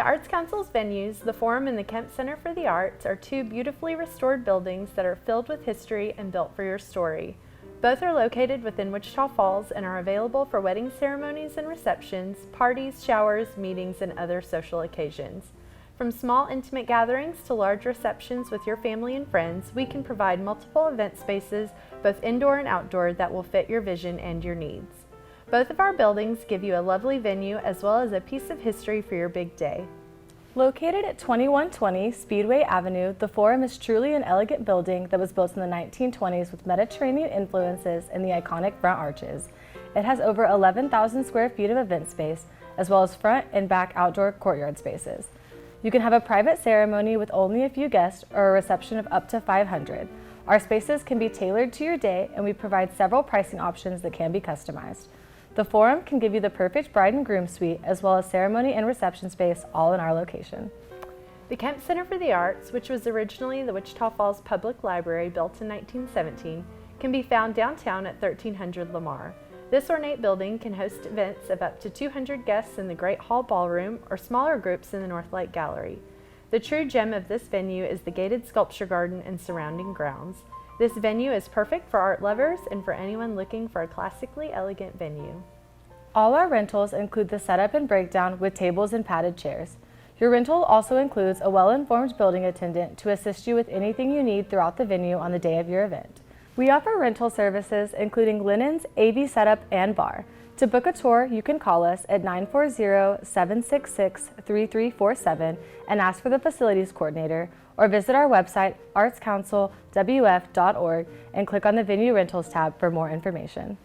The Arts Council's venues, the Forum and the Kemp Center for the Arts, are two beautifully restored buildings that are filled with history and built for your story. Both are located within Wichita Falls and are available for wedding ceremonies and receptions, parties, showers, meetings, and other social occasions. From small intimate gatherings to large receptions with your family and friends, we can provide multiple event spaces, both indoor and outdoor, that will fit your vision and your needs. Both of our buildings give you a lovely venue as well as a piece of history for your big day. Located at 2120 Speedway Avenue, the Forum is truly an elegant building that was built in the 1920s with Mediterranean influences and the iconic front arches. It has over 11,000 square feet of event space, as well as front and back outdoor courtyard spaces. You can have a private ceremony with only a few guests or a reception of up to 500. Our spaces can be tailored to your day, and we provide several pricing options that can be customized. The Forum can give you the perfect bride and groom suite, as well as ceremony and reception space, all in our location. The Kemp Center for the Arts, which was originally the Wichita Falls Public Library built in 1917, can be found downtown at 1300 Lamar. This ornate building can host events of up to 200 guests in the Great Hall Ballroom or smaller groups in the North Lake Gallery. The true gem of this venue is the gated sculpture garden and surrounding grounds. This venue is perfect for art lovers and for anyone looking for a classically elegant venue. All our rentals include the setup and breakdown with tables and padded chairs. Your rental also includes a well-informed building attendant to assist you with anything you need throughout the venue on the day of your event. We offer rental services including linens, AV setup, and bar. To book a tour, you can call us at 940-766-3347 and ask for the facilities coordinator, or visit our website, artscouncilwf.org, and click on the Venue Rentals tab for more information.